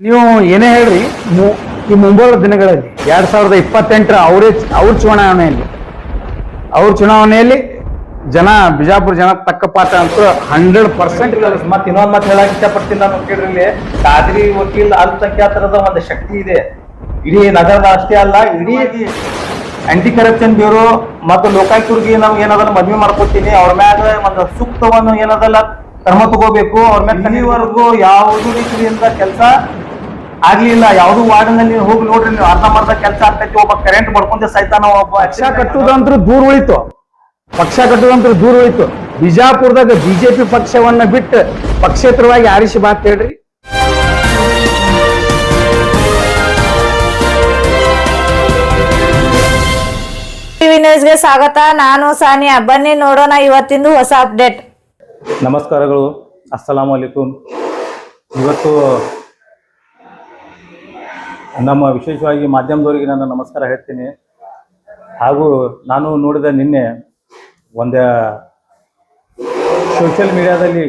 ನೀವು ಏನೇ ಹೇಳ್ರಿ ಈ ಮುಂಬರುವ ದಿನಗಳಲ್ಲಿ 2028 ಅವ್ರ ಚುನಾವಣೆಯಲ್ಲಿ ಜನ ಬಿಜಾಪುರ ಜನ ತಕ್ಕ ಪಾಠ ಅಂತ 100%. ಮತ್ತೆ ಇನ್ನೊಂದ್ ಮಾತು ಹೇಳಕ್ ಇಷ್ಟಪಡ್ತೀನಿ ನಾನು. ಕೇಳ್ರಿ, ಖಾದ್ರಿ ವಕೀಲ್ ಅಲ್ಪಸಂಖ್ಯಾತರದ ಒಂದು ಶಕ್ತಿ ಇದೆ ಇಡೀ ನಗರದ ಅಷ್ಟೇ ಅಲ್ಲ, ಇಡೀ ಆಂಟಿ ಕರಪ್ಷನ್ ಬ್ಯೂರೋ ಮತ್ತು ಲೋಕಾಯುಕ್ತರಿಗೆ ನಾವು ಏನದನ್ನ ಮನವಿ ಮಾಡ್ಕೊತೀನಿ. ಅವ್ರ ಮ್ಯಾಗ ಒಂದು ಸೂಕ್ತವನ್ನು ಏನದಲ್ಲ ಕ್ರಮ ತಗೋಬೇಕು. ಅವ್ರ ಮ್ಯಾಗ ಕಲಿಯವರೆಗೂ ಯಾವುದೇ ರೀತಿಯಿಂದ ಕೆಲಸ ಆಗ್ಲಿಲ್ಲ. ಯಾವ್ದು ವಾರ್ಡ್ನಲ್ಲಿ ಹೋಗಿ ನೋಡ್ರಿ, ನೀವು ಅರ್ಧಂಬರ್ಧ ಕೆಲಸ ಆಗ್ತೈತಿ. ಒಬ್ಬ ಕರೆಂಟ್ ಮಾಡ್ಕೊಂಡೆ ಸೈತಾನ, ಒಬ್ಬ ಪಕ್ಷ ಕಟ್ಟುದಂತ್ರ ದೂರ ಉಳಿತು. ಬಿಜಾಪುರದಾಗ ಬಿಜೆಪಿ ಪಕ್ಷವನ್ನ ಬಿಟ್ಟು ಪಕ್ಷೇತರವಾಗಿ ಆರಿಸಿ ಮಾತು ಹೇಳ್ರಿ. ಟಿವಿ ನ್ಯೂಸ್ಗೆ ಸ್ವಾಗತ. ನಾನು ಸಾನಿಯಾ. ಬನ್ನಿ ನೋಡೋಣ ಇವತ್ತಿಂದು ಹೊಸ ಅಪ್ಡೇಟ್. ನಮಸ್ಕಾರಗಳು, ಅಸ್ಸಲಾಂ ಅಲೈಕುಂ. ಇವತ್ತು ನಮ್ಮ ವಿಶೇಷವಾಗಿ ಮಾಧ್ಯಮದವರಿಗೆ ನಾನು ನಮಸ್ಕಾರ ಹೇಳ್ತೀನಿ. ಹಾಗೂ ನಾನು ನೋಡಿದ ನಿನ್ನೆ ಒಂದು ಸೋಷಿಯಲ್ ಮೀಡಿಯಾದಲ್ಲಿ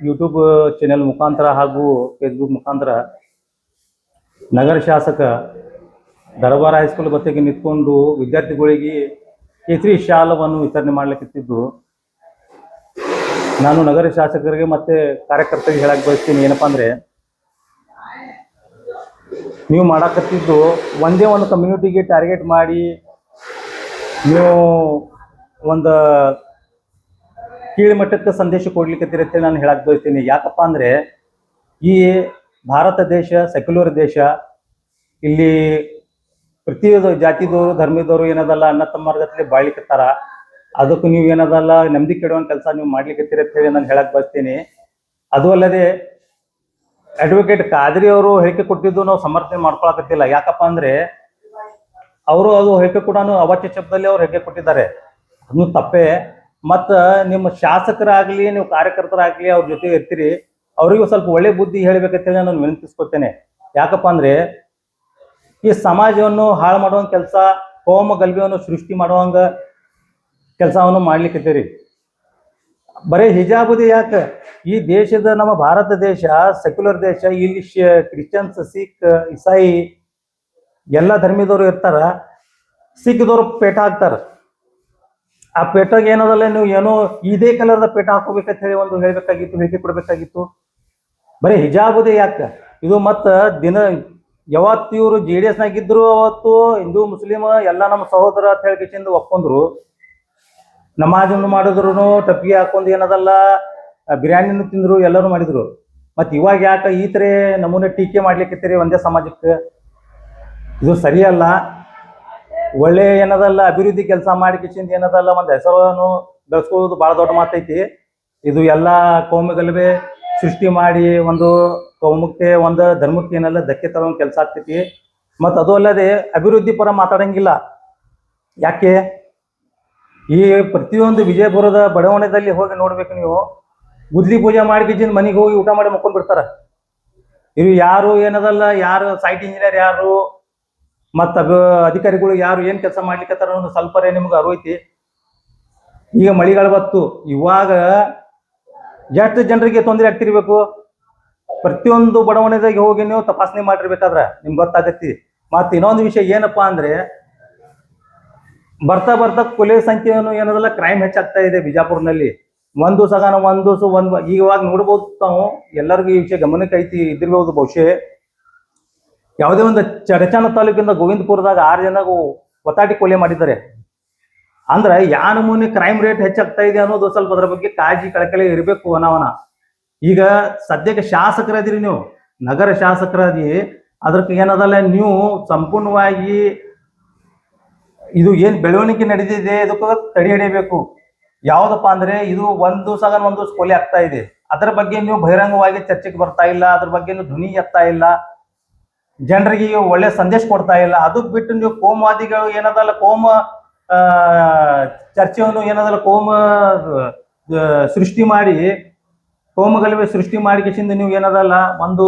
ಯೂಟ್ಯೂಬ್ ಚಾನೆಲ್ ಮುಖಾಂತರ ಹಾಗೂ ಫೇಸ್ಬುಕ್ ಮುಖಾಂತರ ನಗರ ಶಾಸಕ ದರ್ಬಾರ್ ಹೈಸ್ಕೂಲ್ ಬತ್ತಿಗೆ ನಿಂತ್ಕೊಂಡು ವಿದ್ಯಾರ್ಥಿಗಳಿಗೆ ಕೇಸರಿ ಶಾಲವನ್ನು ವಿತರಣೆ ಮಾಡ್ಲಿಕ್ಕಿದ್ದು, ನಾನು ನಗರ ಶಾಸಕರಿಗೆ ಮತ್ತು ಕಾರ್ಯಕರ್ತರಿಗೆ ಹೇಳಕ್ಕೆ ಬಯಸ್ತೀನಿ. ಏನಪ್ಪ ಅಂದರೆ, ನೀವು ಮಾಡಕತ್ತಿದ್ದು ಒಂದೇ ಒಂದು ಕಮ್ಯುನಿಟಿಗೆ ಟಾರ್ಗೆಟ್ ಮಾಡಿ ನೀವು ಒಂದು ಕೀಳುಮಟ್ಟಕ್ಕೆ ಸಂದೇಶ ಕೊಡ್ಲಿಕ್ಕೆ ನಾನು ಹೇಳಕ್ಕೆ ಬಯಸ್ತೀನಿ. ಯಾಕಪ್ಪ ಅಂದರೆ, ಈ ಭಾರತ ದೇಶ ಸೆಕ್ಯುಲರ್ ದೇಶ. ಇಲ್ಲಿ ಪ್ರತಿಯೊಂದು ಜಾತಿದವರು ಧರ್ಮದವರು ಏನದಲ್ಲ ಅನ್ನ ತಮ್ಮರ್ಗತ್ಲೆ ಬಾಳ್ಲಿಕ್ಕತ್ತಾರ. ಅದಕ್ಕೂ ನೀವು ಏನದಲ್ಲ ನೆಮ್ಮದಿ ಕೆಡುವಂಥ ಕೆಲಸ ನೀವು ಮಾಡ್ಲಿಕ್ಕೆ ನಾನು ಹೇಳಕ್ಕೆ ಬಯಸ್ತೀನಿ. ಅದು ಅಲ್ಲದೆ ಅಡ್ವೊಕೇಟ್ ಖಾದ್ರಿ ಅವರು ಹೇಳಿಕೆ ಕೊಟ್ಟಿದ್ದು ನಾವು ಸಮರ್ಥನೆ ಮಾಡ್ಕೊಳಕತ್ತಿಲ್ಲ. ಯಾಕಪ್ಪ ಅಂದರೆ, ಅವರು ಅದು ಹೇಳಿಕೆ ಕೂಡ ಅವಾಚ್ಯ ಶಬ್ದದಲ್ಲಿ ಅವ್ರು ಹೇಳಿಕೆ ಕೊಟ್ಟಿದ್ದಾರೆ. ಅದನ್ನು ತಪ್ಪೇ. ಮತ್ತು ನಿಮ್ಮ ಶಾಸಕರಾಗಲಿ ನೀವು ಕಾರ್ಯಕರ್ತರಾಗಲಿ ಅವ್ರ ಜೊತೆ ಇರ್ತೀರಿ, ಅವರಿಗೂ ಸ್ವಲ್ಪ ಒಳ್ಳೆ ಬುದ್ಧಿ ಹೇಳಬೇಕಂತೇಳಿ ನಾನು ವಿನಂತಿಸ್ಕೊತೇನೆ. ಯಾಕಪ್ಪ ಅಂದರೆ, ಈ ಸಮಾಜವನ್ನು ಹಾಳು ಮಾಡುವಂಥ ಕೆಲಸ, ಕೋಮ ಗಲ್ಭೆಯನ್ನು ಸೃಷ್ಟಿ ಮಾಡುವಂಗ ಕೆಲಸವನ್ನು ಮಾಡ್ಲಿಕ್ಕತ್ತೀರಿ. ಬರೀ ಹಿಜಾಬುದಿ ಯಾಕೆ? ಈ ದೇಶದ ನಮ್ಮ ಭಾರತ ದೇಶ ಸೆಕ್ಯುಲರ್ ದೇಶ. ಇಲ್ಲಿ ಕ್ರಿಶ್ಚಿಯನ್ಸ್, ಸಿಖ್, ಇಸಾಯಿ ಎಲ್ಲ ಧರ್ಮದವರು ಇರ್ತಾರ. ಸಿಖ್ದವ್ರು ಪೇಟ ಹಾಕ್ತಾರ. ಆ ಪೇಟಾಗ ಏನದಲ್ಲ, ನೀವು ಏನೋ ಇದೇ ಕಲರ್ದ ಪೇಟ ಹಾಕೋಬೇಕಂತ ಹೇಳಿ ಒಂದು ಹೇಳ್ಬೇಕಾಗಿತ್ತು, ಹೇಳಿಕೆ ಕೊಡ್ಬೇಕಾಗಿತ್ತು. ಬರೀ ಹಿಜಾಬುದೇ ಯಾಕೆ ಇದು? ಮತ್ತು ಯಾವತ್ತು ಇವರು JDS ನಾಗಿದ್ರು ಅವತ್ತು ಹಿಂದೂ ಮುಸ್ಲಿಮ್ ಎಲ್ಲ ನಮ್ಮ ಸಹೋದರ ಅಂತ ಹೇಳಿಕೆಯಿಂದ ಒಪ್ಕೊಂಡ್ರು. ನಮಾಜನ್ನು ಮಾಡಿದ್ರು, ಟಪ್ಪಿಗೆ ಹಾಕೊಂಡು ಏನದಲ್ಲ ಬಿರಿಯಾನಿನೂ ತಿಂದ್ರು, ಎಲ್ಲರೂ ಮಾಡಿದ್ರು. ಮತ್ತು ಇವಾಗ ಯಾಕೆ ಈ ಥರ ನಮೂನೆ ಟೀಕೆ ಮಾಡ್ಲಿಕ್ಕೆ ಒಂದೇ ಸಮಾಜಕ್ಕೆ? ಇದು ಸರಿಯಲ್ಲ. ಒಳ್ಳೆ ಏನದಲ್ಲ ಅಭಿವೃದ್ಧಿ ಕೆಲಸ ಮಾಡಿಕೆಸಿಂದ ಏನದಲ್ಲ ಒಂದು ಹೆಸರನ್ನು ಬೆಳೆಸ್ಕೊಳ್ಳೋದು ಭಾಳ ದೊಡ್ಡ ಮಾತೈತಿ. ಇದು ಎಲ್ಲ ಕೋಮುಗಲಭೆ ಸೃಷ್ಟಿ ಮಾಡಿ ಒಂದು ಕೋಮುಕ್ಕೆ ಒಂದು ಧರ್ಮಕ್ಕೆ ಏನೆಲ್ಲ ಧಕ್ಕೆ ತರೋ ಕೆಲಸ ಆಗ್ತೈತಿ. ಮತ್ತು ಅದು ಅಲ್ಲದೆ ಅಭಿವೃದ್ಧಿ ಪರ ಮಾತಾಡಂಗಿಲ್ಲ. ಯಾಕೆ? ಈ ಪ್ರತಿಯೊಂದು ವಿಜಯಪುರದ ಬಡಾವಣೆಯಲ್ಲಿ ಹೋಗಿ ನೋಡ್ಬೇಕು ನೀವು. ಗುದ್ಲಿ ಪೂಜೆ ಮಾಡಿಕೆಸಿಂದ ಮನೆಗೆ ಹೋಗಿ ಊಟ ಮಾಡಿ ಮಕ್ಕೊಂಡ್ಬಿಡ್ತಾರ. ಇವು ಯಾರು ಏನದಲ್ಲ, ಯಾರು ಸೈಟ್ ಇಂಜಿನಿಯರ್ ಯಾರು ಮತ್ತು ಅಧಿಕಾರಿಗಳು ಯಾರು ಏನು ಕೆಲಸ ಮಾಡ್ಲಿಕ್ಕತ್ತಾರ ಅನ್ನೋದು ಸ್ವಲ್ಪರೇ ನಿಮ್ಗೆ ಅರಿವೈತಿ. ಈಗ ಮಳಿಗಳು ಬತ್ತು, ಇವಾಗ ಎಷ್ಟು ಜನರಿಗೆ ತೊಂದರೆ ಆಗ್ತಿರ್ಬೇಕು? ಪ್ರತಿಯೊಂದು ಬಡಾವಣೆದಾಗಿ ಹೋಗಿ ನೀವು ತಪಾಸಣೆ ಮಾಡಿರ್ಬೇಕಾದ್ರೆ ನಿಮ್ಗೆ ಗೊತ್ತಾಗತ್ತಿ. ಮತ್ತು ಇನ್ನೊಂದು ವಿಷಯ ಏನಪ್ಪಾ ಅಂದರೆ, ಬರ್ತಾ ಬರ್ತಾ ಕೊಲೆ ಸಂಖ್ಯೆಯನ್ನು ಏನದಲ್ಲ ಕ್ರೈಮ್ ಹೆಚ್ಚಾಗ್ತಾ ಇದೆ ಬಿಜಾಪುರ್ನಲ್ಲಿ. ಒಂದು ಇವಾಗ ನೋಡ್ಬೋದು ತಾವು. ಎಲ್ಲರಿಗೂ ಈ ವಿಷಯ ಗಮನಕ್ಕೆ ಐತಿ ಇದ್ದಿರ್ಬೋದು ಬಹುಶಃ. ಯಾವುದೇ ಒಂದು ಚಡಚಣ ತಾಲೂಕಿಂದ ಗೋವಿಂದಪುರದಾಗ 6 ಜನ ಒತ್ತಾಟಿ ಕೊಲೆ ಮಾಡಿದ್ದಾರೆ. ಅಂದ್ರೆ ಯಾವ ನಮೂನೆ ಕ್ರೈಮ್ ರೇಟ್ ಹೆಚ್ಚಾಗ್ತಾ ಇದೆ ಅನ್ನೋದು ಸ್ವಲ್ಪ ಅದರ ಬಗ್ಗೆ ಕಾಳಜಿ ಕಳಕಳಿ ಇರಬೇಕು. ಈಗ ಸದ್ಯಕ್ಕೆ ಶಾಸಕರದಿರಿ ನೀವು, ನಗರ ಶಾಸಕರಾದಿ. ಅದಕ್ಕೆ ಏನದಲ್ಲ ನೀವು ಸಂಪೂರ್ಣವಾಗಿ ಇದು ಏನು ಬೆಳವಣಿಗೆ ನಡೆದಿದೆ ಇದಕ್ಕೆ ತಡೆ ಹಿಡಿಯಬೇಕು. ಯಾವುದಪ್ಪ ಅಂದರೆ, ಇದು ಒಂದು ಕೊಲೆ ಆಗ್ತಾ ಇದೆ. ಅದರ ಬಗ್ಗೆ ನೀವು ಬಹಿರಂಗವಾಗಿ ಚರ್ಚೆಗೆ ಬರ್ತಾ ಇಲ್ಲ, ಅದ್ರ ಬಗ್ಗೆ ನೀವು ಧ್ವನಿ ಎತ್ತಾ ಇಲ್ಲ, ಜನರಿಗೆ ಒಳ್ಳೆ ಸಂದೇಶ ಕೊಡ್ತಾ ಇಲ್ಲ. ಅದಕ್ಕೆ ಬಿಟ್ಟು ನೀವು ಕೋಮವಾದಿಗಳು ಏನದಲ್ಲ ಕೋಮ ಚರ್ಚೆಯನ್ನು ಏನದಲ್ಲ ಸೃಷ್ಟಿ ಮಾಡಿ ಕೋಮಗಲಭೆ ಸೃಷ್ಟಿ ಮಾಡಿಕೆಸಿಂದ ನೀವು ಏನದಲ್ಲ ಒಂದು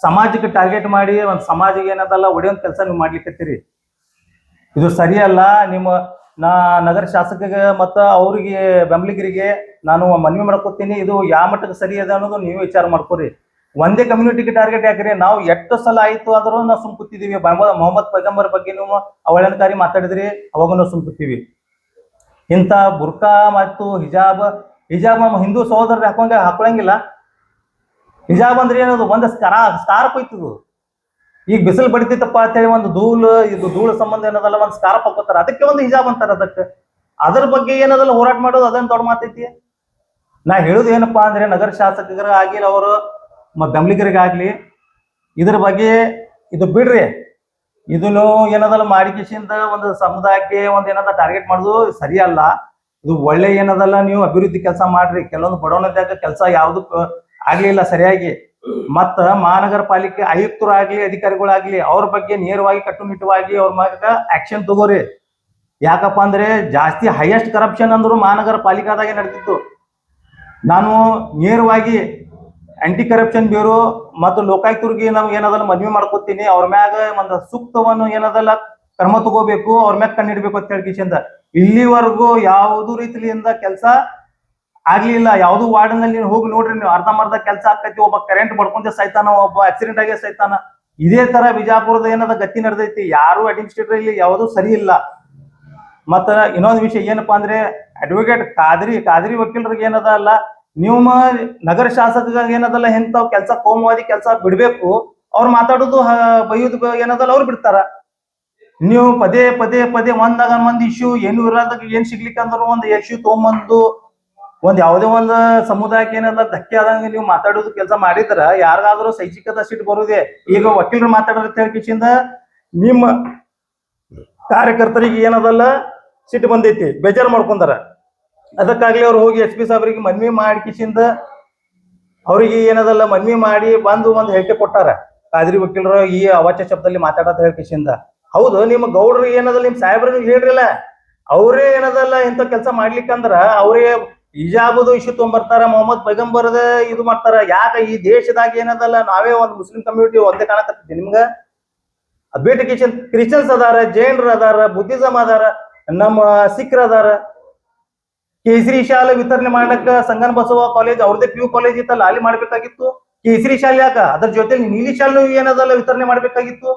ಸಮಾಜಕ್ಕೆ ಟಾರ್ಗೆಟ್ ಮಾಡಿ ಒಂದು ಸಮಾಜಿಗೆ ಏನದಲ್ಲ ಒಡೆಯುವಂಥ ಕೆಲಸ ನೀವು ಮಾಡ್ಲಿಕ್ಕತ್ತೀರಿ. ಇದು ಸರಿಯಲ್ಲ. ನಗರ ಶಾಸಕರಿಗೆ ಮತ್ತು ಅವರಿಗೆ ಬೆಂಬಲಿಗರಿಗೆ ನಾನು ಮನವಿ ಮಾಡ್ಕೊತೀನಿ. ಇದು ಯಾವ ಮಟ್ಟಕ್ಕೆ ಸರಿ ಇದೆ ಅನ್ನೋದು ನೀವು ವಿಚಾರ ಮಾಡ್ಕೊರಿ. ಒಂದೇ ಕಮ್ಯುನಿಟಿಗೆ ಟಾರ್ಗೆಟ್ ಯಾಕ್ರಿ? ನಾವು ಎಷ್ಟು ಸಲ ಆಯ್ತು ಆದ್ರೂ ನಾವು ಸುಮ್ ಕೂತಿದೀವಿ. ಮೊಹಮ್ಮದ್ ಪೈಗಂಬರ್ ಬಗ್ಗೆ ನೀವು ಅವಹೇಳನಕಾರಿ ಮಾತಾಡಿದ್ರಿ, ಅವಾಗ ನಾವು ಸುಮ್ ಕೂತೀವಿ. ಇಂಥ ಬುರ್ಕಾ ಮತ್ತು ಹಿಜಾಬ್ ನಮ್ಮ ಹಿಂದೂ ಸಹೋದರರು ಹಾಕೊಳಂಗಿಲ್ಲ. ಹಿಜಾಬ್ ಅಂದ್ರೆ ಏನದು? ಒಂದು ಸ್ಕಾರ್ಪ್ ಐತದು. ಈಗ ಬಿಸಿಲು ಬಡಿತೈತಪ್ಪ ಅಂತ ಹೇಳಿ ಒಂದು ಧೂಳು ಸಂಬಂಧ ಏನದಲ್ಲ ಒಂದು ಸ್ಕಾರ್ಪ್ ಹಾಕೋತಾರ, ಅದಕ್ಕೆ ಒಂದು ಹಿಜಾಬ್ ಅಂತಾರ. ಅದಕ್ಕೆ ಅದ್ರ ಬಗ್ಗೆ ಏನದಲ್ಲ ಹೋರಾಟ ಮಾಡೋದು ಅದನ್ನ ದೊಡ್ಡ ಮಾತೈತಿ. ನಾ ಹೇಳುದು ಏನಪ್ಪಾ ಅಂದ್ರೆ, ನಗರ ಶಾಸಕರಾಗ್ಲಿ ಅವರು ಬೆಂಬಲಿಗರಿಗಾಗ್ಲಿ ಇದ್ರ ಬಗ್ಗೆ ಇದು ಬಿಡ್ರಿ. ಇದನ್ನು ಏನದಲ್ಲ ಮಾಡಿಕೆಸಿಂದ ಒಂದು ಸಮುದಾಯಕ್ಕೆ ಒಂದು ಏನದ ಟಾರ್ಗೆಟ್ ಮಾಡೋದು ಸರಿಯಲ್ಲ. ಇದು ಒಳ್ಳೆ ಏನದಲ್ಲ, ನೀವು ಅಭಿವೃದ್ಧಿ ಕೆಲಸ ಮಾಡ್ರಿ. ಕೆಲವೊಂದು ಬಡವನದಾಗ ಕೆಲಸ ಯಾವ್ದು ಆಗ್ಲಿಲ್ಲ ಸರಿಯಾಗಿ. ಮತ್ತ ಮಹಾನಗರ ಪಾಲಿಕೆ ಆಯುಕ್ತರಾಗ್ಲಿ ಅಧಿಕಾರಿಗಳಾಗ್ಲಿ ಅವ್ರ ಬಗ್ಗೆ ನೇರವಾಗಿ ಕಟ್ಟುನಿಟ್ಟವಾಗಿ ಅವ್ರ ಮ್ಯಾಗ ಆಕ್ಷನ್ ತಗೋರಿ. ಯಾಕಪ್ಪ ಅಂದ್ರೆ ಜಾಸ್ತಿ ಹೈಯೆಸ್ಟ್ ಕರಪ್ಷನ್ ಅಂದ್ರು ಮಹಾನಗರ ಪಾಲಿಕಾದಾಗೆ ನಡೆದಿತ್ತು. ನಾನು ನೇರವಾಗಿ ಆಂಟಿ ಕರಪ್ಷನ್ ಬ್ಯೂರೋ ಮತ್ತು ಲೋಕಾಯುಕ್ತರಿಗೆ ನಾವು ಏನದಲ್ಲ ಮನವಿ ಮಾಡ್ಕೊತೀನಿ. ಅವ್ರ ಮ್ಯಾಗ ಒಂದು ಸೂಕ್ತವನ್ನು ಏನದಲ್ಲ ಕ್ರಮ ತಗೋಬೇಕು, ಅವ್ರ ಮ್ಯಾಗ ಕಣ್ಣಿಡ್ಬೇಕು ಅಂತ ಹೇಳಿ ಕಿಶಿಂದ ಇಲ್ಲಿವರೆಗೂ ಯಾವ್ದು ರೀತಿಯಿಂದ ಕೆಲಸ ಆಗ್ಲಿಲ್ಲ. ಯಾವ್ದು ವಾರ್ಡ್ನಲ್ಲಿ ಹೋಗಿ ನೋಡ್ರಿ ನೀವು, ಅರ್ಧಂಬರ್ಧ ಕೆಲಸ ಆಕೈತಿ. ಒಬ್ಬ ಕರೆಂಟ್ ಬಡ್ಕೊಂತ ಸೈತಾನ, ಒಬ್ಬ ಆಕ್ಸಿಡೆಂಟ್ ಆಗಿ ಸೈತಾನ. ಇದೇ ತರ ಬಿಜಾಪುರದ ಏನದ ಗತಿ ನಡೆದೈತಿ. ಯಾರು ಅಡ್ಮಿನಿಸ್ಟ್ರೇಟರ್ ಇಲ್ಲಿ ಯಾವುದು ಸರಿ ಇಲ್ಲ. ಮತ್ತ ಇನ್ನೊಂದು ವಿಷಯ ಏನಪ್ಪಾ ಅಂದ್ರೆ, ಅಡ್ವೊಕೇಟ್ ಕಾದ್ರಿ ವಕೀಲರಿಗೆ ಏನದ ಅಲ್ಲ, ನೀವು ನಗರ ಶಾಸಕರಿಗೆ ಏನದಲ್ಲ ಎಂತಾವ್ ಕೆಲಸ ಕೋಮುವಾದಿ ಕೆಲಸ ಬಿಡ್ಬೇಕು. ಅವ್ರು ಮಾತಾಡೋದು ಬೈಯೋದು ಏನದಲ್ಲ ಅವ್ರು ಬಿಡ್ತಾರ. ನೀವು ಪದೇ ಒಂದಾಗ ಒಂದ್ ಇಶ್ಯೂ ಏನು ಇರೋದಕ್ಕೆ ಏನ್ ಸಿಗ್ಲಿಕ್ಕೆ ಅಂದ್ರು ಒಂದು ಇಶ್ಯೂ ತೊಗೊಂಬಂದು ಒಂದ್ ಯಾವುದೇ ಒಂದು ಸಮುದಾಯಕ್ಕೆ ಏನದ ಧಕ್ಕೆ ಆದಂಗೆ ನೀವು ಮಾತಾಡೋದು ಕೆಲಸ ಮಾಡಿದ್ರ ಯಾರಿಗಾದ್ರೂ ಸೈಚಿಕದ ಸಿಟ್ಟು ಬರುದೇ. ಈಗ ವಕೀಲರು ಮಾತಾಡೋದ್ ಹೇಳ್ಕಿಸಿಂದ ನಿಮ್ಮ ಕಾರ್ಯಕರ್ತರಿಗೆ ಏನದಲ್ಲ ಸಿಟ್ಟು ಬಂದೈತಿ, ಬೇಜಾರು ಮಾಡ್ಕೊಂಡಾರ. ಅದಕ್ಕಾಗ್ಲಿ ಅವ್ರು ಹೋಗಿ SP ಸಾಹೇಬ್ರಿಗೆ ಮನವಿ ಮಾಡಿಕಿಸಿಂದ ಅವ್ರಿಗೆ ಏನದಲ್ಲ ಮನವಿ ಮಾಡಿ ಬಂದು ಒಂದು ಹೇಳಿಕೆ ಕೊಟ್ಟಾರ. ಕಾದ್ರಿ ವಕೀಲರು ಈ ಅವಾಚ್ಯ ಶಬ್ದದಲ್ಲಿ ಮಾತಾಡೋದ್ ಹೇಳ್ಕಿಸಿಂದ. ಹೌದು, ನಿಮ್ಮ ಗೌಡ್ರು ಏನದಲ್ಲ ನಿಮ್ ಸಾಹೇಬ್ರ ಹೇಳ್ರಿಲ್ಲ, ಅವ್ರೇ ಏನದಲ್ಲ ಇಂಥ ಕೆಲಸ ಮಾಡ್ಲಿಕ್ಕಂದ್ರ ಅವ್ರೇ ಹಿಜಾಬದು ಇಶ್ಯೂ ತೊಗೊಂಬರ್ತಾರ, ಮೊಹಮ್ಮದ್ ಪೈಗಂಬರ್ದ ಇದು ಮಾಡ್ತಾರ. ಯಾಕ ಈ ದೇಶದಾಗ ಏನದಲ್ಲ ನಾವೇ ಒಂದು ಮುಸ್ಲಿಂ ಕಮ್ಯುನಿಟಿ ಒಂದೇ ಕಾಣಕತ್ತಿ ನಿಮ್ಗ? ಬೇಟಿ ಕ್ರಿಶ್ಚಿಯನ್ಸ್ ಅದಾರ, ಜೈನರು ಅದಾರ, ಬುದ್ಧಿಸಮ್ ಅದಾರ, ನಮ್ಮ ಸಿಖ್ರ ಅದಾರ. ಕೇಸರಿ ಶಾಲೆ ವಿತರಣೆ ಮಾಡ್ಲಕ್ಕ ಸಂಗನ ಬಸವ ಕಾಲೇಜ್ ಅವ್ರದೇ PU ಕಾಲೇಜ್ ಇತ್ತಲ್ಲ, ಅಲ್ಲಿ ಮಾಡ್ಬೇಕಾಗಿತ್ತು. ಕೇಸರಿ ಶಾಲೆ ಯಾಕ? ಅದ್ರ ಜೊತೆಗೆ ನೀಲಿ ಶಾಲೆ ಏನದಲ್ಲ ವಿತರಣೆ ಮಾಡ್ಬೇಕಾಗಿತ್ತು.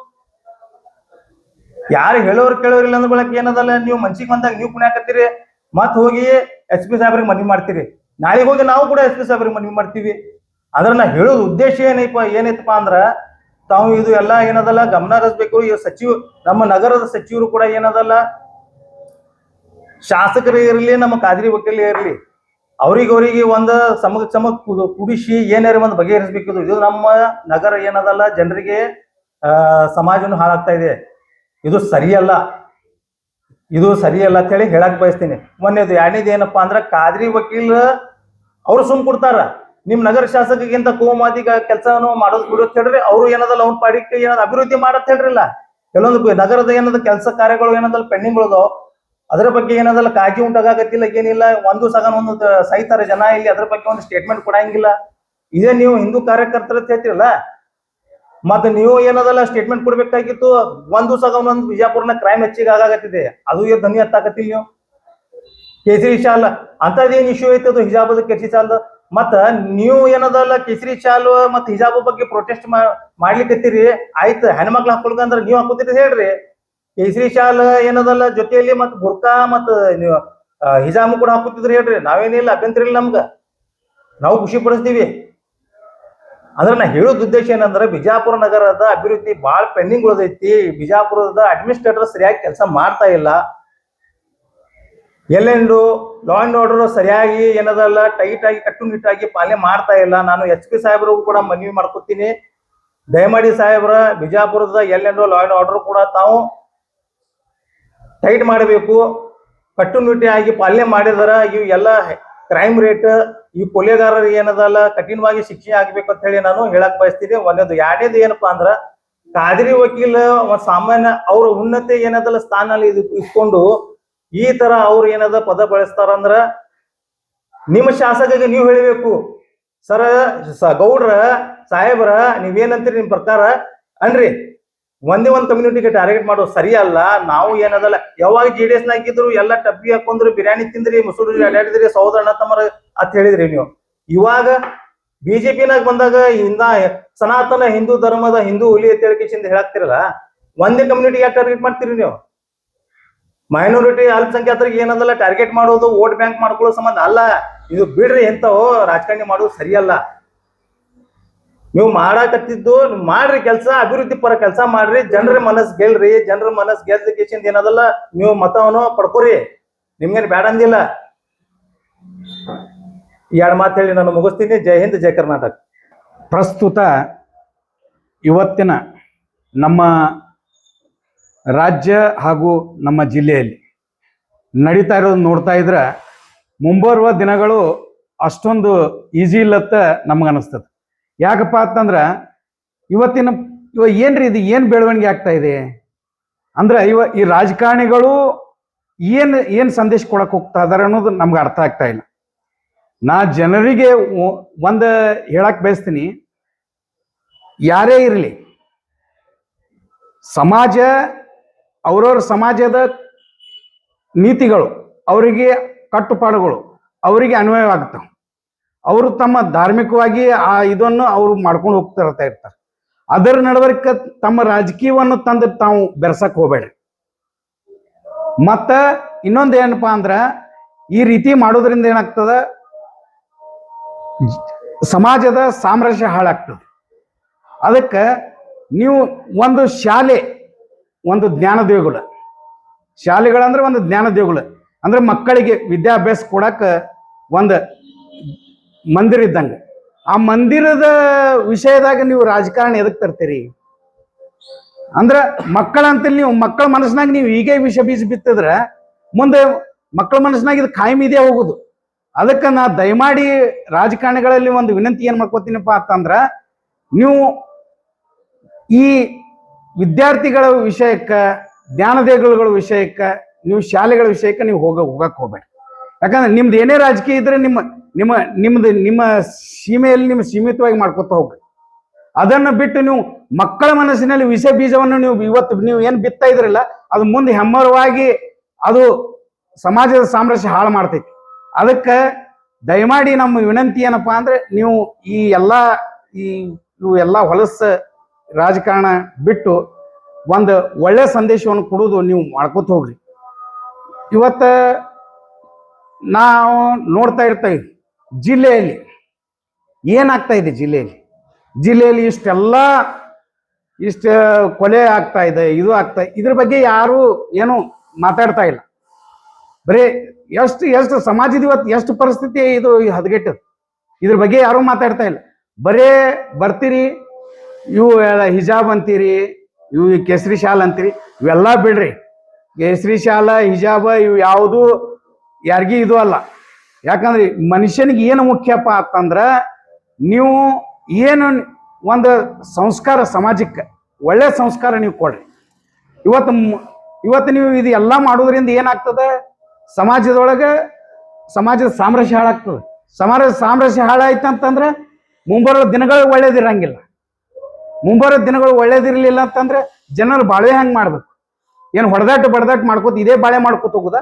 ಯಾರು ಹೇಳೋರು ಕೇಳೋರಿಲ್ಲ ಅಂದ್ರ ಬಳಕ ಏನದಲ್ಲ ನೀವು ಮನ್ಸಿಗೆ ಬಂದಾಗ ನೀವು ಕುಣ್ಯಾಕತ್ತೀರಿ, ಮತ್ ಹೋಗಿ SP ಸಾಹೇಬ್ರಿಗೆ ಮನವಿ ಮಾಡ್ತೀರಿ. ನಾಳೆಗೆ ಹೋಗಿ ನಾವು ಕೂಡ SP ಸಾಹೇಬ್ರಿಗೆ ಮನವಿ ಮಾಡ್ತೀವಿ. ಅದ್ರ ನಾ ಹೇಳೋದು ಉದ್ದೇಶ ಏನೈತಪ್ಪ ಅಂದ್ರ, ತಾವು ಇದು ಎಲ್ಲ ಏನದಲ್ಲ ಗಮನ ಹರಿಸ್ಬೇಕು. ಈ ನಮ್ಮ ನಗರದ ಸಚಿವರು ಕೂಡ ಏನದಲ್ಲ, ಶಾಸಕರು ಇರಲಿ ನಮ್ಮ ಕಾದ್ರಿ ವಕೀಲ ಇರಲಿ, ಅವ್ರಿಗೆ ಒಂದು ಸಮ ಕುಡಿಸಿ ಏನಾರ ಒಂದು ಬಗೆಹರಿಸ್ಬೇಕು. ಇದು ನಮ್ಮ ನಗರ ಏನದಲ್ಲ ಜನರಿಗೆ ಸಮಾಜವನ್ನು ಹಾಳಾಗ್ತಾ ಇದೆ. ಇದು ಸರಿಯಲ್ಲ ಅಂತ ಹೇಳಿ ಹೇಳಕ್ ಬಯಸ್ತೀನಿ. ಮೊನ್ನೆದು ಎರಡನೇದು ಏನಪ್ಪಾ ಅಂದ್ರ, ಕಾದ್ರಿ ವಕೀಲ ಅವ್ರು ಸುಮ್ ಕೊಡ್ತಾರ. ನಿಮ್ ನಗರ ಶಾಸಕಗಿಂತ ಕೋಮಾದಿ ಕೆಲಸವನ್ನು ಮಾಡೋದು ಬಿಡೋತ್ ಹೇಳ್ರಿ. ಅವ್ರು ಏನದಲ್ಲ ಅವ್ನ ಪಾಡಿಕೆ ಏನದ ಅಭಿವೃದ್ಧಿ ಮಾಡತ್ ಹೇಳ್ರಿಲ್ಲ. ಕೆಲವೊಂದು ನಗರದ ಏನದ ಕೆಲಸ ಕಾರ್ಯಗಳು ಏನದಲ್ಲ ಪೆಂಡಿಂಗ್ ಉಳಿದವು. ಅದ್ರ ಬಗ್ಗೆ ಏನದಲ್ಲ ಕಾಳಜಿ ಉಂಟಾಗತ್ತಿಲ್ಲ, ಏನಿಲ್ಲ. ಒಂದು ಸಗನ್ ಒಂದು ಸಹಿತರ ಜನ ಇಲ್ಲಿ ಅದ್ರ ಬಗ್ಗೆ ಒಂದು ಸ್ಟೇಟ್ಮೆಂಟ್ ಕೊಡಂಗಿಲ್ಲ. ಇದೇ ನೀವು ಹಿಂದೂ ಕಾರ್ಯಕರ್ತರ ಹೇಳ್ತಿರಲ್ಲ, ಮತ್ತೆ ನೀವು ಏನದಲ್ಲ ಸ್ಟೇಟ್ಮೆಂಟ್ ಕೊಡ್ಬೇಕಾಗಿತ್ತು. ಒಂದು ಸಗನ್ ಒಂದು ಬಿಜಾಪುರ್ನ ಕ್ರೈಮ್ ಹೆಚ್ಚಿಗೆ ಆಗತ್ತಿದೆ, ಅದು ಧ್ವನಿ ಎತ್ತಾಕತ್ತಿಲ್ಲ ನೀವು. ಕೇಸರಿ ಶಾಲ್ ಅಂತದೇನ್ ಇಶ್ಯೂ ಐತೆ ಅದು ಹಿಜಾಬದ ಕೇಸರಿ ಶಾಲ್. ಮತ್ತ ನೀವು ಏನದಲ್ಲ ಕೇಸರಿ ಶಾಲು ಮತ್ ಹಿಜಾಬ್ ಬಗ್ಗೆ ಪ್ರೊಟೆಸ್ಟ್ ಮಾಡ್ಲಿಕ್ಕತ್ತೀರಿ. ಆಯ್ತು, ಹೆಣ್ಮಕ್ಳು ಹಾಕೊಳ್ಕಂದ್ರ ನೀವ್ ಹಾಕೋತೀರಿ ಹೇಳ್ರಿ. ಕೇಸರಿ ಶಾಲ್ ಏನದಲ್ಲ ಜೊತೆಯಲ್ಲಿ ಮತ್ ಬುರ್ಕಾ ಮತ್ ನೀವು ಹಿಜಾಬ್ ಕೂಡ ಹಾಕುತ್ತಿದ್ರಿ ಹೇಳ್ರಿ. ನಾವೇನಿಲ್ಲ, ಅಭ್ಯಂತರ ಇಲ್ಲ ನಮ್ಗ, ನಾವು ಖುಷಿ ಪಡಿಸ್ತೀವಿ. ಅಂದ್ರೆ ನಾ ಹೇಳೋದ್ ಉದ್ದೇಶ ಏನಂದ್ರೆ, ಬಿಜಾಪುರ ನಗರದ ಅಭಿವೃದ್ಧಿ ಬಾಳ ಪೆಂಡಿಂಗ್ ಉಳಿದೈತಿ. ಬಿಜಾಪುರದ ಅಡ್ಮಿನಿಸ್ಟ್ರೇಟರ್ ಸರಿಯಾಗಿ ಕೆಲಸ ಮಾಡ್ತಾ ಇಲ್ಲ. ಎಲ್ಲೆಂಡು ಲಾ ಅಂಡ್ ಆರ್ಡರ್ ಸರಿಯಾಗಿ ಏನದಲ್ಲ ಟೈಟ್ ಆಗಿ ಕಟ್ಟುನಿಟ್ಟಾಗಿ ಪಾಲನೆ ಮಾಡ್ತಾ ಇಲ್ಲ. ನಾನು SP ಸಾಹೇಬ್ರಿಗೂ ಕೂಡ ಮನವಿ ಮಾಡ್ಕೊತೀನಿ, ದಯಮಾಡಿ ಸಾಹೇಬ್ರ ಬಿಜಾಪುರದ ಎಲ್ಲೆಂಡು ಲಾ ಅಂಡ್ ಆರ್ಡರ್ ಕೂಡ ತಾವು ಟೈಟ್ ಮಾಡಬೇಕು. ಕಟ್ಟುನಿಟ್ಟಾಗಿ ಪಾಲನೆ ಮಾಡಿದರ ಇವು ಎಲ್ಲ ಕ್ರೈಮ್ ರೇಟ್, ಈ ಕೊಲೆಗಾರರಿಗೆ ಏನದಲ್ಲ ಕಠಿಣವಾಗಿ ಶಿಕ್ಷೆ ಆಗ್ಬೇಕು ಅಂತ ಹೇಳಿ ನಾನು ಹೇಳಕ್ ಬಯಸ್ತೀನಿ. ಒಂದೊಂದು ಎರಡನೇದು ಏನಪ್ಪಾ ಅಂದ್ರ, ಕಾದ್ರಿ ವಕೀಲ ಸಾಮಾನ್ಯ ಅವ್ರ ಉನ್ನತಿ ಏನದಲ್ಲ ಸ್ಥಾನಲ್ಲಿ ಇಟ್ಕೊಂಡು ಈ ತರ ಅವ್ರು ಏನದ ಪದ ಬಳಸ್ತಾರಂದ್ರ, ನಿಮ್ಮ ಶಾಸಕರಿಗೆ ನೀವು ಹೇಳಬೇಕು, ಸರ ಗೌಡ್ರ ಸಾಹೇಬ್ರ ನೀವೇನಂತೀರಿ ನಿಮ್ ಪ್ರಕಾರ ಅನ್ರಿ. ಒಂದೇ ಒಂದು ಕಮ್ಯುನಿಟಿಗೆ ಟಾರ್ಗೆಟ್ ಮಾಡೋದು ಸರಿಯಲ್ಲ. ನಾವು ಏನದಲ್ಲ ಯಾವಾಗ JDS ನಾಗಿದ್ರು ಎಲ್ಲ ಟಬ್ಬಿ ಹಾಕೊಂಡ್ರು, ಬಿರಿಯಾನಿ ತಿಂದ್ರಿ, ಮುಸುಡಿ ಅಡ್ಯಾಡಿದ್ರಿ, ಸಹೋದರ ಅಣ್ಣ ತಮ್ಮರ ಅಂತ ಹೇಳಿದ್ರಿ ನೀವು. ಇವಾಗ ಬಿಜೆಪಿನಾಗ ಬಂದಾಗ ಇಂದ ಸನಾತನ ಹಿಂದೂ ಧರ್ಮದ ಹಿಂದೂ ಹುಲಿ ಅಂತ ಹೇಳಿಕೆಸಿಂದ ಹೇಳಾಕ್ತಿರಲ್ಲ, ಒಂದೇ ಕಮ್ಯುನಿಟಿ ಯಾಕೆ ಟಾರ್ಗೆಟ್ ಮಾಡ್ತೀರಿ ನೀವು? ಮೈನಾರಿಟಿ ಅಲ್ಪಸಂಖ್ಯಾತರಿಗೆ ಏನದಲ್ಲ ಟಾರ್ಗೆಟ್ ಮಾಡೋದು ವೋಟ್ ಬ್ಯಾಂಕ್ ಮಾಡ್ಕೊಳ್ಳೋ ಸಂಬಂಧ ಅಲ್ಲ. ಇದು ಬಿಡ್ರಿ, ಎಂತವೋ ರಾಜಕಾರಣಿ ಮಾಡೋದು ಸರಿಯಲ್ಲ. ನೀವು ಮಾಡಾಕತ್ತಿದ್ದು ಮಾಡ್ರಿ, ಕೆಲಸ ಅಭಿವೃದ್ಧಿ ಪರ ಕೆಲಸ ಮಾಡ್ರಿ, ಜನರ ಮನಸ್ ಗೆಲ್ರಿ. ಜನರ ಮನಸ್ ಗೆಲ್ಲಿಕ್ಕಿಂದ ಏನದಲ್ಲ ನೀವು ಮತವನ್ನು ಪಡ್ಕೋರಿ, ನಿಮ್ಗೇನು ಬೇಡ ಅಂದಿಲ್ಲ. ಎರಡು ಮಾತು ಹೇಳಿ ನಾನು ಮುಗಿಸ್ತೀನಿ. ಜೈ ಹಿಂದ್, ಜೈ ಕರ್ನಾಟಕ. ಪ್ರಸ್ತುತ ಇವತ್ತಿನ ನಮ್ಮ ರಾಜ್ಯ ಹಾಗೂ ನಮ್ಮ ಜಿಲ್ಲೆಯಲ್ಲಿ ನಡೀತಾ ಇರೋದು ನೋಡ್ತಾ ಇದ್ರೆ ಮುಂಬರುವ ದಿನಗಳು ಅಷ್ಟೊಂದು ಈಸಿ ಇಲ್ಲತ್ತ ನಮಗನಿಸ್ತದೆ. ಯಾಕಪ್ಪ ಅಂತಂದ್ರೆ ಏನ್ರಿ ಇದು ಏನು ಬೆಳವಣಿಗೆ ಆಗ್ತಾ ಇದೆ ಅಂದ್ರೆ ಈ ರಾಜಕಾರಣಿಗಳು ಏನು ಸಂದೇಶ ಕೊಡಕ್ಕೆ ಹೋಗ್ತಾ ಇದಾರೆ ಅನ್ನೋದು ನಮ್ಗೆ ಅರ್ಥ ಆಗ್ತಾ ಇಲ್ಲ. ನಾ ಜನರಿಗೆ ಒಂದು ಹೇಳಕ್ ಬಯಸ್ತೀನಿ, ಯಾರೇ ಇರಲಿ, ಸಮಾಜ ಅವ್ರವ್ರ ಸಮಾಜದ ನೀತಿಗಳು, ಅವರಿಗೆ ಕಟ್ಟುಪಾಡುಗಳು ಅವರಿಗೆ ಅನ್ವಯವಾಗ್ತವೆ. ಅವರು ತಮ್ಮ ಧಾರ್ಮಿಕವಾಗಿ ಇದನ್ನು ಅವರು ಮಾಡ್ಕೊಂಡು ಹೋಗ್ತಾ ಇರ್ತಾರೆ. ಅದರ ನಡವಳಿಕೆ ತಮ್ಮ ರಾಜಕೀಯವನ್ನು ತಂದು ತಾವು ಬೆರೆಸಕ್ ಹೋಗಬೇಡ. ಮತ್ತ ಇನ್ನೊಂದು ಏನಪ್ಪಾ ಅಂದ್ರ, ಈ ರೀತಿ ಮಾಡೋದ್ರಿಂದ ಏನಾಗ್ತದ, ಸಮಾಜದ ಸಾಮರಸ್ಯ ಹಾಳಾಗ್ತದೆ. ಅದಕ್ಕೆ ನೀವು ಒಂದು ಶಾಲೆ, ಒಂದು ಜ್ಞಾನದೇವುಗಳು, ಶಾಲೆಗಳಂದ್ರೆ ಒಂದು ಜ್ಞಾನದೇವುಗಳು ಅಂದ್ರೆ ಮಕ್ಕಳಿಗೆ ವಿದ್ಯಾಭ್ಯಾಸ ಕೊಡಕ್ಕ ಒಂದು ಮಂದಿರ ಇದ್ದಂಗೆ. ಆ ಮಂದಿರದ ವಿಷಯದಾಗ ನೀವು ರಾಜಕಾರಣ ಎದಕ್ ತರ್ತೀರಿ ಅಂದ್ರೆ, ಮಕ್ಕಳಂತಲ್ಲಿ ನೀವು ಮಕ್ಕಳ ಮನಸ್ಸಿನಾಗ ನೀವು ಹೀಗೆ ವಿಷ ಬೀಜ ಬಿತ್ತಿದ್ರೆ ಮುಂದೆ ಮಕ್ಕಳ ಮನಸ್ಸಿನಾಗ ಇದು ಕಾಯಂ ಇದೇ ಹೋಗುದು. ಅದಕ್ಕೆ ನಾ ದಯಮಾಡಿ ರಾಜಕಾರಣಿಗಳಲ್ಲಿ ಒಂದು ವಿನಂತಿ ಏನ್ ಮಾಡ್ಕೋತೀನಪ್ಪ ಅಂತಂದ್ರ, ನೀವು ಈ ವಿದ್ಯಾರ್ಥಿಗಳ ವಿಷಯಕ್ಕ, ಜ್ಞಾನದೇಗುಲಗಳ ವಿಷಯಕ್ಕ, ನೀವು ಶಾಲೆಗಳ ವಿಷಯಕ್ಕೆ ನೀವು ಹೋಗಕ್ ಹೋಗ್ಬೇಡಿ. ಯಾಕಂದ್ರೆ ನಿಮ್ದು ಏನೇ ರಾಜಕೀಯ ಇದ್ರೆ ನಿಮ್ಮ ಸೀಮೆಯಲ್ಲಿ ನಿಮ್ಮ ಸೀಮಿತವಾಗಿ ಮಾಡ್ಕೊತ ಹೋಗ್ರಿ. ಅದನ್ನು ಬಿಟ್ಟು ನೀವು ಮಕ್ಕಳ ಮನಸ್ಸಿನಲ್ಲಿ ವಿಷ ಬೀಜವನ್ನು ನೀವು ಏನ್ ಬಿತ್ತಾ ಇದ್ರಲ್ಲ, ಅದು ಮುಂದೆ ಹೆಮ್ಮರವಾಗಿ ಅದು ಸಮಾಜದ ಸಾಮರಸ್ಯ ಹಾಳು ಮಾಡ್ತೈತಿ. ಅದಕ್ಕೆ ದಯಮಾಡಿ ನಮ್ಮ ವಿನಂತಿ ಏನಪ್ಪಾ ಅಂದ್ರೆ, ನೀವು ಇವು ಎಲ್ಲ ಹೊಲಸ ರಾಜಕಾರಣ ಬಿಟ್ಟು ಒಂದು ಒಳ್ಳೆ ಸಂದೇಶವನ್ನು ಕೊಡೋದು ನೀವು ಮಾಡ್ಕೊತ ಹೋಗ್ರಿ. ಇವತ್ತು ನಾವು ನೋಡ್ತಾ ಇರ್ತೇವೆ ಜಿಲ್ಲೆಯಲ್ಲಿ ಏನಾಗ್ತಾ ಇದೆ. ಜಿಲ್ಲೆಯಲ್ಲಿ ಇಷ್ಟು ಕೊಲೆ ಆಗ್ತಾ ಇದೆ, ಇದು ಆಗ್ತಾ ಇದೆ. ಇದ್ರ ಬಗ್ಗೆ ಯಾರು ಏನು ಮಾತಾಡ್ತಾ ಇಲ್ಲ. ಬರೀ ಎಷ್ಟು ಸಮಾಜದ ಇವತ್ತು ಎಷ್ಟು ಪರಿಸ್ಥಿತಿ ಇದು ಹದಗೆಟ್ಟದು, ಇದ್ರ ಬಗ್ಗೆ ಯಾರು ಮಾತಾಡ್ತಾ ಇಲ್ಲ. ಬರೇ ಬರ್ತೀರಿ, ಇವು ಹಿಜಾಬ್ ಅಂತೀರಿ, ಇವು ಕೇಸರಿ ಶಾಲ್ ಅಂತೀರಿ, ಇವೆಲ್ಲ ಬಿಡ್ರಿ. ಕೇಸರಿ ಶಾಲ, ಹಿಜಾಬ ಇವು ಯಾವುದು ಯಾರಿಗೂ ಇದು ಅಲ್ಲ. ಯಾಕಂದ್ರೆ ಮನುಷ್ಯನಿಗೆ ಏನು ಮುಖ್ಯಪ್ಪ ಅಂತಂದ್ರ, ನೀವು ಏನು ಒಂದು ಸಂಸ್ಕಾರ, ಸಮಾಜಕ್ಕೆ ಒಳ್ಳೆ ಸಂಸ್ಕಾರ ನೀವು ಕೊಡ್ರಿ. ಇವತ್ತು ನೀವು ಇದು ಎಲ್ಲ ಮಾಡೋದ್ರಿಂದ ಏನಾಗ್ತದೆ, ಸಮಾಜದ ಸಾಮರಸ್ಯ ಹಾಳಾಗ್ತದೆ. ಸಾಮರಸ್ಯ ಹಾಳಾಯ್ತಂತಂದ್ರೆ ಮುಂಬರೋ ದಿನಗಳು ಒಳ್ಳೇದಿರಂಗಿಲ್ಲ. ಮುಂಬರೋ ದಿನಗಳು ಒಳ್ಳೇದಿರ್ಲಿಲ್ಲ ಅಂತಂದ್ರೆ ಜನರು ಬಾಳ್ವೆ ಹೆಂಗ್ ಮಾಡ್ಬೇಕು? ಏನು ಬಡದಾಟ ಮಾಡ್ಕೋತ ಇದೇ ಬಾಳೆ ಮಾಡ್ಕೋತ ಹೋಗುದ?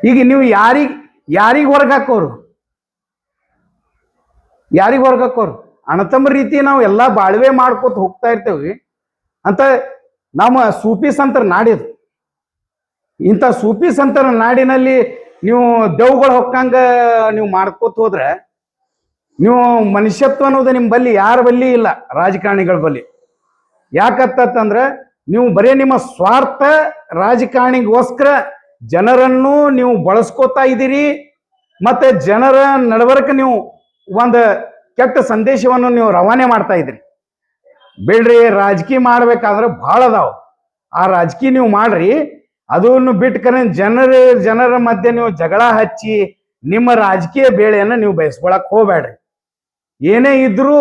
ಈಗ ನೀವು ಯಾರಿಗೆ ಹೊರಗೆ ಹಾಕೋರು? ಅಣ್ಣತಮ್ಮ ರೀತಿ ನಾವು ಎಲ್ಲ ಬಾಳ್ವೆ ಮಾಡ್ಕೋತ ಹೋಗ್ತಾ ಇರ್ತೇವಿ ಅಂತ ನಮ್ಮ ಸೂಫಿ ಸಂತರ ನಾಡಿದು. ಇಂಥ ಸೂಫಿ ಸಂತರ ನಾಡಿನಲ್ಲಿ ನೀವು ದೇವುಗಳು ಹೊಕ್ಕಂಗ ನೀವು ಮಾಡ್ಕೋತ ಹೋದ್ರೆ, ನೀವು ಮನುಷ್ಯತ್ವ ಅನ್ನೋದು ನಿಮ್ಮ ಬಲ್ಲಿ ಯಾರ ಬಲ್ಲಿ ಇಲ್ಲ, ರಾಜಕಾರಣಿಗಳ ಬಲ್ಲಿ. ಯಾಕತ್ತಂದ್ರೆ ನೀವು ಬರೀ ನಿಮ್ಮ ಸ್ವಾರ್ಥ ರಾಜಕಾರಣಿಗೋಸ್ಕರ ಜನರನ್ನು ನೀವು ಬಳಸ್ಕೋತಾ ಇದ್ದೀರಿ. ಮತ್ತೆ ಜನರ ನಡವಳಿಕೆ ನೀವು ಒಂದು ಕೆಟ್ಟ ಸಂದೇಶವನ್ನು ನೀವು ರವಾನೆ ಮಾಡ್ತಾ ಇದ್ರಿ. ಬಿಡ್ರಿ, ರಾಜಕೀಯ ಮಾಡ್ಬೇಕಾದ್ರೆ ಬಹಳ ಅದಾವ. ಆ ರಾಜಕೀಯ ನೀವು ಮಾಡ್ರಿ, ಅದನ್ನು ಬಿಟ್ಟು ಜನರ ಮಧ್ಯೆ ನೀವು ಜಗಳ ಹಚ್ಚಿ ನಿಮ್ಮ ರಾಜಕೀಯ ಬೇಳೆಯನ್ನು ನೀವು ಬಯಸ್ಕೊಳಕ್ ಹೋಗ್ಬೇಡ್ರಿ. ಏನೇ ಇದ್ರೂ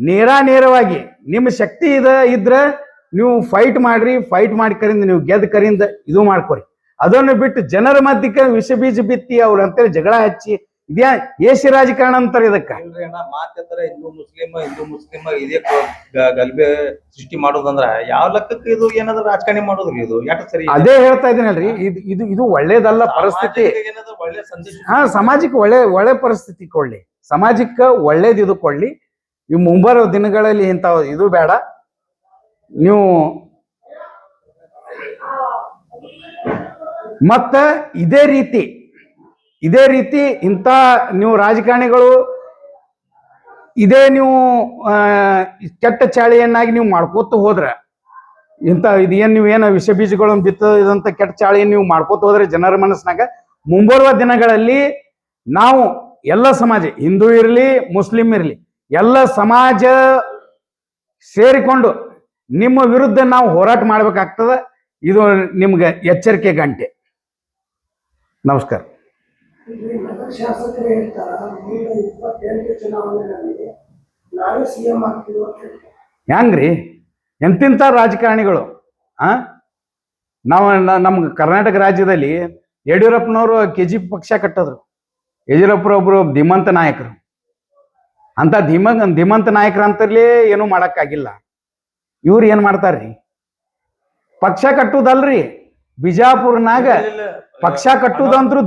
ನೇರವಾಗಿ ನಿಮ್ಮ ಶಕ್ತಿ ಇದ್ರೆ ನೀವು ಫೈಟ್ ಮಾಡ್ರಿ. ಫೈಟ್ ಮಾಡಿ ಕರಿಂದ ನೀವು ಗೆದ್ದ ಕರಿಂದ ಇದು ಮಾಡ್ಕೊರಿ. ಅದನ್ನು ಬಿಟ್ಟು ಜನರ ಮಧ್ಯಕ್ಕೆ ವಿಷ ಬೀಜ ಬಿತ್ತಿ ಅವ್ರಂತೇಳಿ ಜಗಳ ಹಚ್ಚಿ ಇದ್ಯಾ ಏಸಿ ರಾಜಕಾರಣ ಅಂತಾರೆ ಇದಕ್ಕ. ಇಲ್ರಿ ಅಣ್ಣ, ಮಾತೆತ್ತರ ಹಿಂದೂ ಮುಸ್ಲಿಂ ಇದೇ ಗಲ್ಬೆ ಸೃಷ್ಟಿ ಮಾಡೋದಂದ್ರ ಯಾವ ಲೆಕ್ಕಕ್ಕೆ ಇದು ಏನಾದ್ರು ರಾಜಕಾರಣಿ ಮಾಡೋದ್ರಿ? ಇದು ಯಾಕೆ ಸರಿ? ಅದೇ ಹೇಳ್ತಾ ಇದೀನಲ್ರಿ, ಇದು ಒಳ್ಳೇದಲ್ಲ ಪರಿಸ್ಥಿತಿ. ಏನಾದ್ರು ಒಳ್ಳೆ ಸಂದೇಶ ಸಮಾಜಕ್ಕೆ ಒಳ್ಳೆ ಪರಿಸ್ಥಿತಿ ಕೊಡ್ಲಿ, ಸಮಾಜಕ್ಕೆ ಒಳ್ಳೇದು ಇದು ಕೊಡ್ಲಿ. ಈ ಮುಂಬರೋ ದಿನಗಳಲ್ಲಿ ಇಂಥ ಇದು ಬೇಡ. ನೀವು ಮತ್ತ ಇದೇ ರೀತಿ ಇಂಥ ನೀವು ರಾಜಕಾರಣಿಗಳು ಇದೇ ನೀವು ಕೆಟ್ಟ ಚಾಳಿಯನ್ನಾಗಿ ನೀವು ಮಾಡ್ಕೋತ ಹೋದ್ರ, ಇಂಥ ಇದೇನು ನೀವೇನು ವಿಷ ಬೀಜಗಳನ್ನು ಬಿತ್ತದಂತ ಕೆಟ್ಟ ಚಾಳಿಯನ್ನು ನೀವು ಮಾಡ್ಕೋತ ಹೋದ್ರೆ ಜನರ ಮನಸ್ಸಿನಾಗ ಮುಂಬರುವ ದಿನಗಳಲ್ಲಿ ನಾವು ಎಲ್ಲ ಸಮಾಜ, ಹಿಂದೂ ಇರಲಿ ಮುಸ್ಲಿಂ ಇರಲಿ, ಎಲ್ಲ ಸಮಾಜ ಸೇರಿಕೊಂಡು ನಿಮ್ಮ ವಿರುದ್ಧ ನಾವು ಹೋರಾಟ ಮಾಡ್ಬೇಕಾಗ್ತದ. ಇದು ನಿಮ್ಗೆ ಎಚ್ಚರಿಕೆ ಗಂಟೆ. ನಮಸ್ಕಾರ. ನಗರ ಶಾಸಕರು ಹೇಳ್ತಾರ, ಮುಂದೆ 28 ಚುನಾವಣೆಗಳಲ್ಲಿ ನಾವೇ CM ಆಗ್ತೀವಿ ಅಂತ ಹೇಳ್ತಾರೆ. ಹೆಂಗ್ರಿ ಎಂತಿಂಥ ರಾಜಕಾರಣಿಗಳು? ನಮ್ಮ ಕರ್ನಾಟಕ ರಾಜ್ಯದಲ್ಲಿ ಯಡಿಯೂರಪ್ಪನವರು KGP ಪಕ್ಷ ಕಟ್ಟಿದ್ರು. ಯಡಿಯೂರಪ್ಪರೊಬ್ರು ಧೀಮಂತ ನಾಯಕರು. ಅಂತ ಧೀಮಂತ ನಾಯಕರು ಅಂತರ್ಲಿ ಏನೂ ಮಾಡಕ್ಕಾಗಿಲ್ಲ. ಇವ್ರು ಏನ್ ಮಾಡ್ತಾರ್ರಿ? ಪಕ್ಷ ಕಟ್ಟುದಲ್ರಿ, ಬಿಜಾಪುರ್ನಾಗ ಪಕ್ಷ ಕಟ್ಟುದಂತ್ರು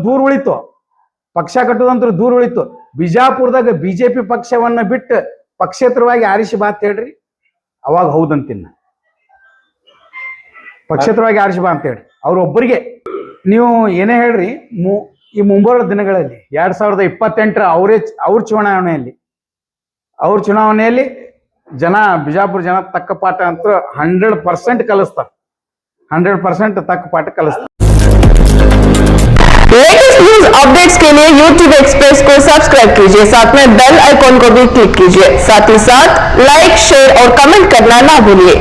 ದೂರ ಉಳಿತು. ಬಿಜಾಪುರದಾಗ BJP ಪಕ್ಷವನ್ನ ಬಿಟ್ಟು ಪಕ್ಷೇತರವಾಗಿ ಆರಿಸಿ ಬಾ ಅಂತ ಹೇಳ್ರಿ, ಅವಾಗ ಹೌದಂತಿನ್ನ. ಪಕ್ಷೇತರವಾಗಿ ಆರಿಸಿ ಬಾ ಅಂತ ಹೇಳ್ರಿ ಅವ್ರೊಬ್ಬರಿಗೆ. ನೀವು ಏನೇ ಹೇಳ್ರಿ, ಈ ಮುಂಬರುವ ದಿನಗಳಲ್ಲಿ 2028 ಅವ್ರ ಚುನಾವಣೆಯಲ್ಲಿ ಜನ, ಬಿಜಾಪುರ ಜನ ತಕ್ಕ ಪಾಠ ಅಂತ 100% ಕಲಿಸ್ತಾರೆ. 100% तक पाठ कलस्ता। लेटेस्ट न्यूज अपडेट्स के लिए YouTube एक्सप्रेस को सब्सक्राइब कीजिए, साथ में बेल आइकॉन को भी क्लिक कीजिए। साथ ही साथ लाइक, शेयर और कमेंट करना ना भूलिए।